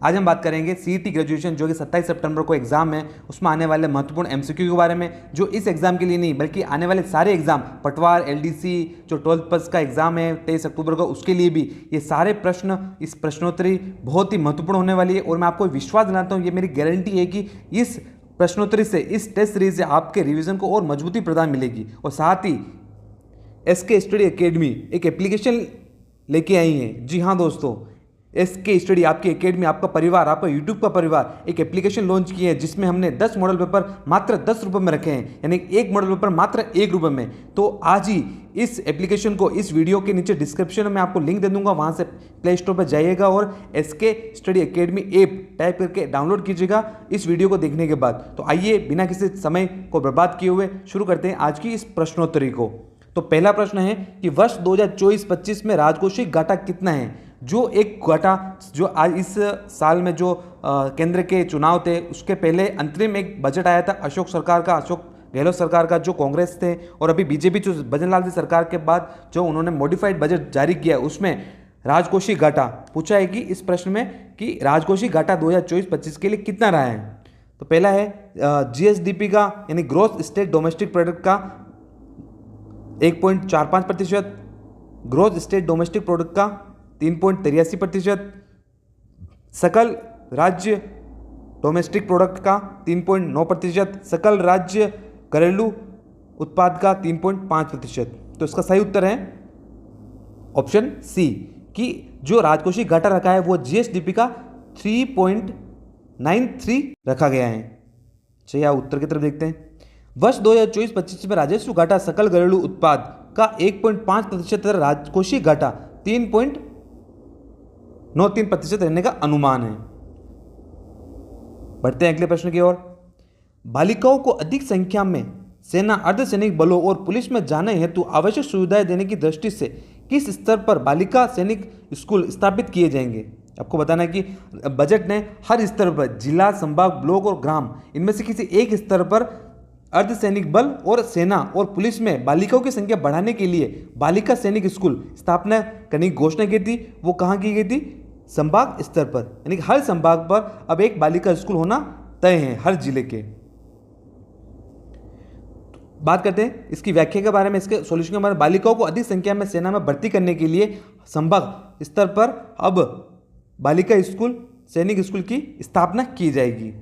आज हम बात करेंगे सीईटी ग्रेजुएशन जो कि 27 सितंबर को एग्जाम है, उसमें आने वाले महत्वपूर्ण एमसीक्यू के बारे में, जो इस एग्जाम के लिए नहीं बल्कि आने वाले सारे एग्जाम पटवार, एलडीसी, जो 12th पास का एग्जाम है 23 अक्टूबर को, उसके लिए भी ये सारे प्रश्न, इस प्रश्नोत्तरी बहुत ही महत्वपूर्ण होने वाली है। और मैं आपको विश्वास दिलाता हूँ, ये मेरी गारंटी है कि इस प्रश्नोत्तरी से, इस टेस्ट सीरीज से आपके रिवीजन को और मजबूती प्रदान मिलेगी। और साथ ही एसके स्टडी एकेडमी एक एप्लीकेशन लेके आई है। जी हाँ दोस्तों, एसके स्टडी आपकी एकेडमी, आपका परिवार, आपका यूट्यूब का परिवार एक एप्लीकेशन लॉन्च की है जिसमें हमने 10 मॉडल पेपर मात्र 10 रुपये में रखे हैं, यानी एक मॉडल पेपर मात्र 1 रुपये में। तो आज ही इस एप्लीकेशन को, इस वीडियो के नीचे डिस्क्रिप्शन में आपको लिंक दे दूंगा, वहाँ से प्ले स्टोर पर जाइएगा और SK study academy app type करके डाउनलोड कीजिएगा इस वीडियो को देखने के बाद। तो आइए बिना किसी समय को बर्बाद किए हुए शुरू करते हैं आज की इस प्रश्नोत्तरी को। तो पहला प्रश्न है कि वर्ष 2024-25 में राजकोषीय घाटा कितना है? जो एक घाटा जो आज इस साल में जो केंद्र के चुनाव थे उसके पहले अंतरिम एक बजट आया था अशोक गहलोत सरकार का, जो कांग्रेस थे, और अभी बीजेपी जो भजनलाल जी सरकार के बाद जो उन्होंने मॉडिफाइड बजट जारी किया उसमें राजकोषीय घाटा पूछा है कि इस प्रश्न में कि राजकोषीय घाटा 2024-25 के लिए कितना रहा है। तो पहला है जीएसडीपी का, यानी ग्रोथ स्टेट डोमेस्टिक प्रोडक्ट का 1.45%, ग्रोथ स्टेट डोमेस्टिक प्रोडक्ट का 3.83%, सकल राज्य डोमेस्टिक प्रोडक्ट का 3.9%, सकल राज्य घरेलू उत्पाद का 3.5%। तो इसका सही उत्तर है ऑप्शन सी कि जो राजकोषीय घाटा रखा है वो जीएसडीपी का 3.93 रखा गया है। चलिए आप उत्तर की तरफ देखते हैं। वर्ष 2024-25 में राजस्व घाटा सकल घरेलू उत्पाद का 1.5% राजकोषीय घाटा 3.93% रहने का अनुमान है। बढ़ते हैं अगले प्रश्न की ओर। बालिकाओं को अधिक संख्या में सेना, अर्धसैनिक बलों और पुलिस में जाने हेतु आवश्यक सुविधाएं देने की दृष्टि से किस स्तर पर बालिका सैनिक स्कूल स्थापित किए जाएंगे? आपको बताना है कि बजट ने हर स्तर पर, जिला, संभाग, ब्लॉक और ग्राम, इनमें से किसी एक स्तर पर अर्धसैनिक बल और सेना और पुलिस में बालिकाओं की संख्या बढ़ाने के लिए बालिका सैनिक स्कूल स्थापना करने की घोषणा की थी। वो कहाँ की गई थी? संभाग स्तर पर, यानी कि हर संभाग पर अब एक बालिका स्कूल होना तय है हर जिले के। बात करते हैं इसकी व्याख्या के बारे में, इसके सॉल्यूशन के बारे में। बालिकाओं को अधिक संख्या में सेना में भर्ती करने के लिए संभाग स्तर पर अब बालिका स्कूल, सैनिक स्कूल की स्थापना की जाएगी।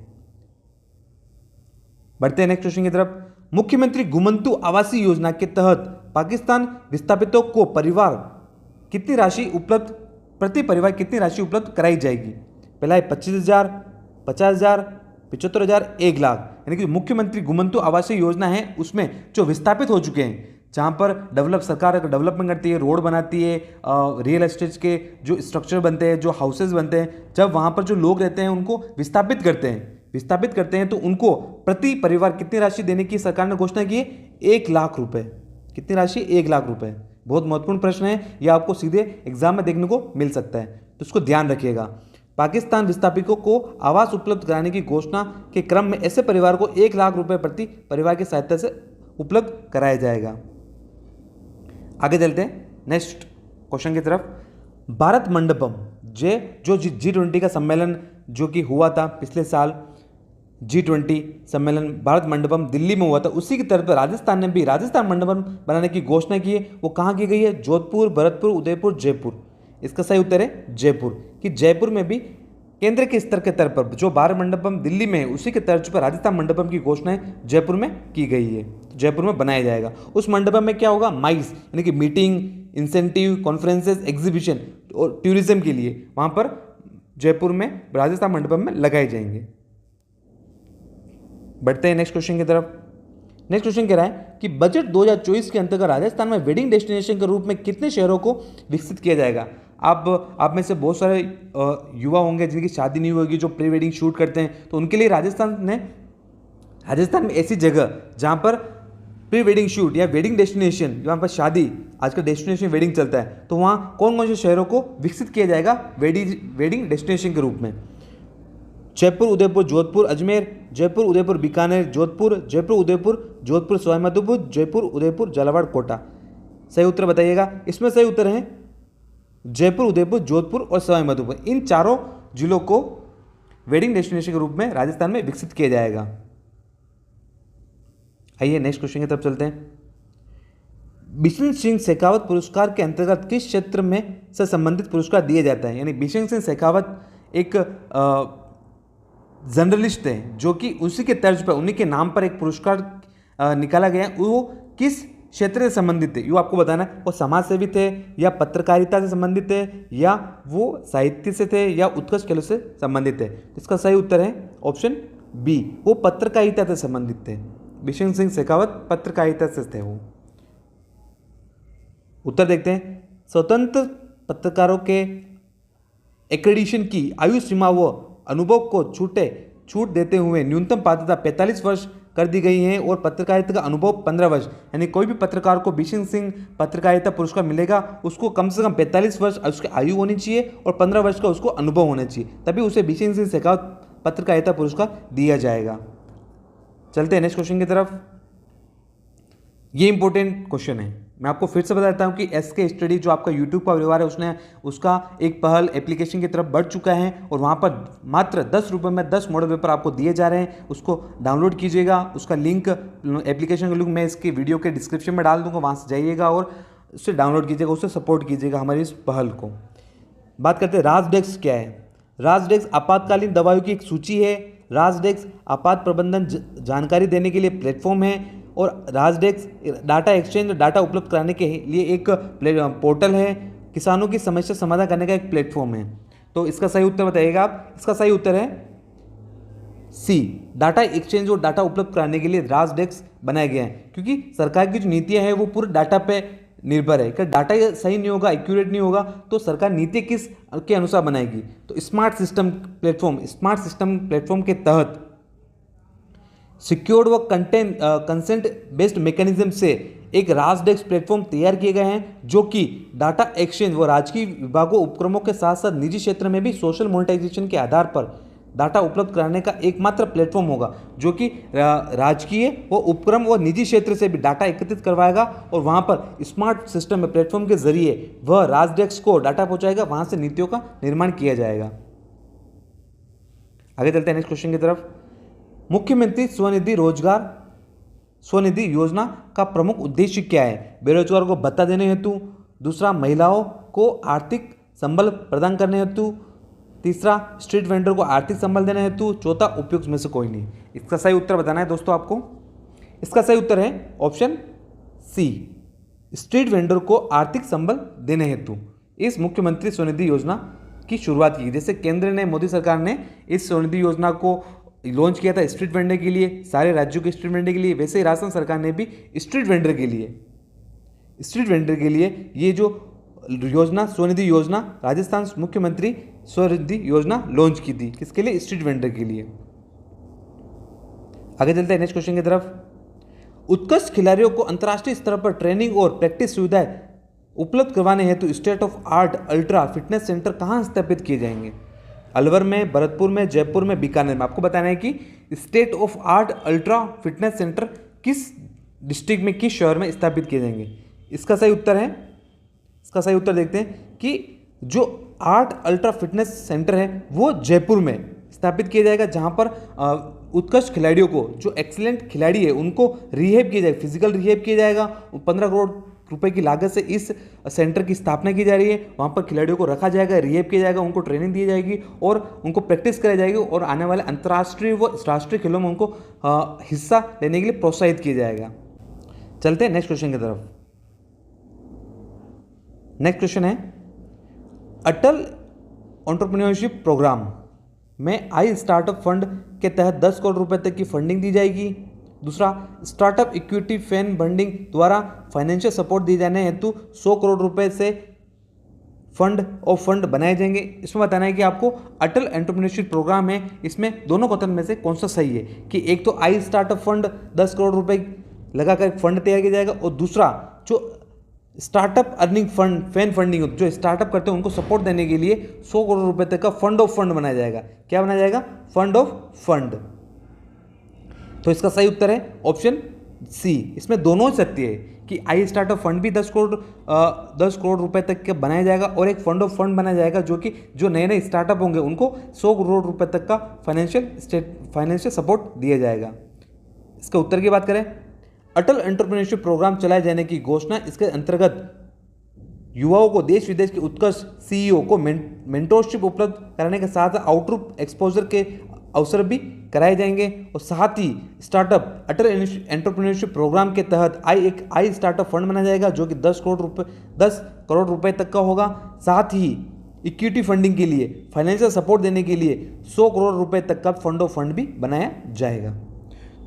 बढ़ते हैं नेक्स्ट क्वेश्चन की तरफ। मुख्यमंत्री घुमंतु आवासीय योजना के तहत पाकिस्तान विस्थापितों को परिवार कितनी राशि उपलब्ध, प्रति परिवार कितनी राशि उपलब्ध कराई जाएगी? पहला है 25,000, 50,000, 75,000, 1 लाख। यानी कि मुख्यमंत्री घुमंतु आवासीय योजना है उसमें जो विस्थापित हो चुके हैं, जहाँ पर सरकार डेवलपमेंट करती है, रोड बनाती है, रियल एस्टेट के जो स्ट्रक्चर बनते हैं, जो हाउसेज बनते हैं, जब वहाँ पर जो लोग रहते हैं उनको विस्थापित करते हैं तो उनको प्रति परिवार कितनी राशि देने की सरकार ने घोषणा की है? 1 लाख रुपए। कितनी राशि? 1 लाख रुपए। बहुत महत्वपूर्ण प्रश्न है, यह आपको सीधे एग्जाम में देखने को मिल सकता है, तो इसको ध्यान रखिएगा। पाकिस्तान विस्थापितों को आवास उपलब्ध कराने की घोषणा के क्रम में ऐसे परिवार को 1 लाख रुपए प्रति परिवार की सहायता से उपलब्ध कराया जाएगा। आगे चलते हैं नेक्स्ट क्वेश्चन की तरफ। भारत मंडपम जो G20 का सम्मेलन जो कि हुआ था पिछले साल, G20 सम्मेलन भारत मंडपम दिल्ली में हुआ था, उसी की तरफ राजस्थान ने भी राजस्थान मंडपम बनाने की घोषणा की है। वो कहाँ की गई है? जोधपुर, भरतपुर, उदयपुर, जयपुर। इसका सही उत्तर है जयपुर, कि जयपुर में भी केंद्र के स्तर के स्तर पर जो भारत मंडपम दिल्ली में है उसी के तर्ज पर राजस्थान मंडपम की घोषणा जयपुर में की गई है। जयपुर में बनाया जाएगा। उस मंडपम में क्या होगा? माइस, यानी कि मीटिंग, इंसेंटिव, कॉन्फ्रेंसेस, एग्जीबिशन और टूरिज्म के लिए वहाँ पर जयपुर में राजस्थान मंडपम में लगाए जाएंगे। बढ़ते हैं नेक्स्ट क्वेश्चन की तरफ। नेक्स्ट क्वेश्चन कह रहा है कि बजट 2024 के अंतर्गत राजस्थान में वेडिंग डेस्टिनेशन के रूप में कितने शहरों को विकसित किया जाएगा? आप में से बहुत सारे युवा होंगे जिनकी शादी नहीं होगी, जो प्री वेडिंग शूट करते हैं, तो उनके लिए राजस्थान में ऐसी जगह जहाँ पर प्री वेडिंग शूट या वेडिंग डेस्टिनेशन, जहाँ पर शादी, आजकल डेस्टिनेशन वेडिंग चलता है, तो वहाँ कौन कौन से शहरों को विकसित किया जाएगा वेडिंग डेस्टिनेशन के रूप में? जयपुर, उदयपुर, जोधपुर, अजमेर, जयपुर, उदयपुर, बीकानेर, जोधपुर, जयपुर, उदयपुर, जोधपुर, सवाई माधोपुर, जयपुर, उदयपुर, झालावाड़, कोटा। सही उत्तर बताइएगा। इसमें सही उत्तर है जयपुर, उदयपुर, जोधपुर और सवाई माधोपुर। इन चारों जिलों को वेडिंग डेस्टिनेशन के रूप में राजस्थान में विकसित किया जाएगा। आइए नेक्स्ट क्वेश्चन की तरफ चलते हैं। बिशन सिंह शेखावत पुरस्कार के अंतर्गत किस क्षेत्र में से संबंधित पुरस्कार दिया जाता है? यानी बिशन सिंह शेखावत एक जर्नलिस्ट है जो कि उसी के तर्ज पर, उन्हीं के नाम पर एक पुरस्कार निकाला गया है। वो किस क्षेत्र से संबंधित है, ये आपको बताना है। वो समाज सेवी थे या पत्रकारिता से संबंधित है या वो साहित्य से थे या उत्कृष्ट खेलों से संबंधित है? इसका सही उत्तर है ऑप्शन बी, वो पत्रकारिता से संबंधित थे। बिशन सिंह शेखावत पत्रकारिता से थे वो। उत्तर देखते हैं। स्वतंत्र पत्रकारों के एक्रेडिशन की आयु सीमा व अनुभव को छूट देते हुए न्यूनतम पात्रता 45 वर्ष कर दी गई है और पत्रकारिता का अनुभव 15 वर्ष। यानी कोई भी पत्रकार को बिशन सिंह पत्रकारिता पुरस्कार मिलेगा, उसको कम से कम 45 वर्ष उसकी आयु होनी चाहिए और 15 वर्ष का उसको अनुभव होना चाहिए, तभी उसे बिशन सिंह शेखावत पत्रकारिता पुरस्कार दिया जाएगा। चलते हैं नेक्स्ट क्वेश्चन की तरफ। ये इंपॉर्टेंट क्वेश्चन है, मैं आपको फिर से बताता हूँ कि एसके स्टडी जो आपका यूट्यूब का परिवार है उसने उसका एक पहल एप्लीकेशन की तरफ बढ़ चुका है और वहाँ पर मात्र 10 रुपये में 10 मॉडल पेपर आपको दिए जा रहे हैं। उसको डाउनलोड कीजिएगा, उसका लिंक, एप्लीकेशन का लिंक मैं इसके वीडियो के डिस्क्रिप्शन में डाल दूँगा, वहाँ से जाइएगा और उससे डाउनलोड कीजिएगा, उससे सपोर्ट कीजिएगा हमारी इस पहल को। बात करते हैं राजडेस्क क्या है। राजडेस्क आपातकालीन दवाइयों की एक सूची है। राजडेस्क आपात प्रबंधन जानकारी देने के लिए प्लेटफॉर्म है और राजडेस्क डाटा एक्सचेंज और डाटा उपलब्ध कराने के लिए एक पोर्टल है। किसानों की समस्या समाधान करने का एक प्लेटफॉर्म है। तो इसका सही उत्तर बताइएगा आप। इसका सही उत्तर है सी, डाटा एक्सचेंज और डाटा उपलब्ध कराने के लिए राजडेस्क बनाया गया है, क्योंकि सरकार की जो नीतियां हैं वो पूरे डाटा पे निर्भर है। अगर डाटा सही नहीं होगा, एक्यूरेट नहीं होगा, तो सरकार नीति किस के अनुसार बनाएगी? तो स्मार्ट सिस्टम प्लेटफॉर्म के तहत सिक्योर्ड व कंसेंट बेस्ड मैकेनिज्म से एक राजडेस्क प्लेटफॉर्म तैयार किए गए हैं जो कि डाटा एक्सचेंज व राजकीय विभागों उपक्रमों के साथ साथ निजी क्षेत्र में भी सोशल मोनेटाइजेशन के आधार पर डाटा उपलब्ध कराने का एकमात्र प्लेटफॉर्म होगा, जो कि राजकीय व उपक्रम व निजी क्षेत्र से भी डाटा एकत्रित करवाएगा और वहां पर स्मार्ट सिस्टम में प्लेटफॉर्म के जरिए वह राजडेस्क को डाटा पहुंचाएगा, वहां से नीतियों का निर्माण किया जाएगा। आगे चलते हैं नेक्स्ट क्वेश्चन की तरफ। मुख्यमंत्री स्वनिधि योजना का प्रमुख उद्देश्य क्या है? बेरोजगार को भत्ता देने हेतु, दूसरा महिलाओं को आर्थिक संबल प्रदान करने हेतु, तीसरा स्ट्रीट वेंडर को आर्थिक संबल देने हेतु, चौथा उपयुक्त में से कोई नहीं। इसका सही उत्तर बताना है दोस्तों आपको। इसका सही उत्तर है ऑप्शन सी, स्ट्रीट वेंडर को आर्थिक संबल देने हेतु इस मुख्यमंत्री स्वनिधि योजना की शुरुआत की। जैसे केंद्र ने, मोदी सरकार ने इस स्वनिधि योजना को लॉन्च किया था स्ट्रीट वेंडर के लिए, सारे राज्यों के स्ट्रीट वेंडर के लिए, वैसे ही राजस्थान सरकार ने भी स्ट्रीट वेंडर के लिए ये जो योजना, स्वनिधि योजना, राजस्थान मुख्यमंत्री स्वनिधि योजना लॉन्च की थी। किसके लिए? स्ट्रीट वेंडर के लिए। आगे चलते हैं नेक्स्ट क्वेश्चन की तरफ। उत्कृष्ट खिलाड़ियों को अंतर्राष्ट्रीय स्तर पर ट्रेनिंग और प्रैक्टिस सुविधाएं उपलब्ध करवाने हेतु state of art ultra fitness centre कहाँ स्थापित किए जाएंगे? अलवर में, भरतपुर में, जयपुर में, बीकानेर में। आपको बताना है कि state of art ultra fitness centre किस डिस्ट्रिक्ट में, किस शहर में स्थापित किए जाएंगे? इसका सही उत्तर है, इसका सही उत्तर देखते हैं कि जो आर्ट अल्ट्रा फिटनेस सेंटर है वो जयपुर में स्थापित किया जाएगा, जहां पर उत्कृष्ट खिलाड़ियों को, जो एक्सीलेंट खिलाड़ी है उनको रिहेब किया जाएगा, फिजिकल रिहेब किया जाएगा। 15 करोड़ रुपए की लागत से इस सेंटर की स्थापना की जा रही है। वहाँ पर खिलाड़ियों को रखा जाएगा, रिहेब किया जाएगा, उनको ट्रेनिंग दी जाएगी और उनको प्रैक्टिस कराई जाएगी और आने वाले अंतर्राष्ट्रीय व राष्ट्रीय खेलों में उनको हिस्सा लेने के लिए प्रोत्साहित किया जाएगा। चलते हैं नेक्स्ट क्वेश्चन की तरफ। नेक्स्ट क्वेश्चन है, अटल एंटरप्रेन्योरशिप प्रोग्राम में आई स्टार्टअप फंड के तहत 10 करोड़ रुपए तक की फंडिंग दी जाएगी। दूसरा, स्टार्टअप इक्विटी फंडिंग द्वारा फाइनेंशियल सपोर्ट दिए जाने हेतु 100 करोड़ रुपए से फंड बनाए जाएंगे। इसमें बताना है कि आपको अटल एंटरप्रेन्योरशिप प्रोग्राम है, इसमें दोनों कथन में से कौन सा सही है कि एक तो आई स्टार्टअप फंड 10 करोड़ रुपए लगाकर फंड तैयार किया जाएगा और दूसरा जो स्टार्टअप अर्निंग फंडिंग जो स्टार्टअप करते हैं उनको सपोर्ट देने के लिए 100 करोड़ रुपए तक का फंड ऑफ फंड बनाया जाएगा। क्या बनाया जाएगा? Fund of fund. तो इसका सही उत्तर है ऑप्शन सी, इसमें दोनों ही सत्य है कि आई स्टार्टअप फंड भी 10 करोड़ रुपए तक का बनाया जाएगा और एक फंड ऑफ फंड बनाया जाएगा जो कि जो नए नए स्टार्टअप होंगे उनको 100 करोड़ रुपए तक का फाइनेंशियल सपोर्ट दिया जाएगा। इसका उत्तर की बात करें, अटल एंटरप्रेन्योरशिप प्रोग्राम चलाए जाने की घोषणा, इसके अंतर्गत युवाओं को देश विदेश के उत्कृष्ट सीईओ को मेंटोरशिप उपलब्ध कराने के साथ आउटरीच एक्सपोजर के अवसर भी कराए जाएंगे और साथ ही स्टार्टअप अटल एंटरप्रेन्योरशिप प्रोग्राम के तहत आई स्टार्टअप फंड बनाया जाएगा जो कि 10 करोड़ रुपए तक का होगा। साथ ही इक्विटी फंडिंग के लिए फाइनेंशियल सपोर्ट देने के लिए 100 करोड़ रुपए तक का फंड ऑफ फंड भी बनाया जाएगा।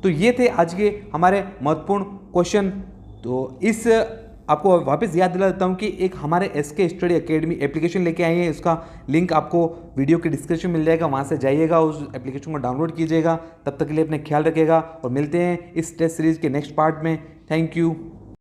तो ये थे आज के हमारे महत्वपूर्ण क्वेश्चन। तो इस आपको वापस याद दिला देता हूँ कि एक हमारे SK स्टडी एकेडमी एप्लीकेशन लेके आए हैं, उसका लिंक आपको वीडियो के डिस्क्रिप्शन मिल जाएगा, वहाँ से जाइएगा, उस एप्लीकेशन को डाउनलोड कीजिएगा। तब तक के लिए अपने ख्याल रखिएगा और मिलते हैं इस टेस्ट सीरीज़ के नेक्स्ट पार्ट में। Thank you.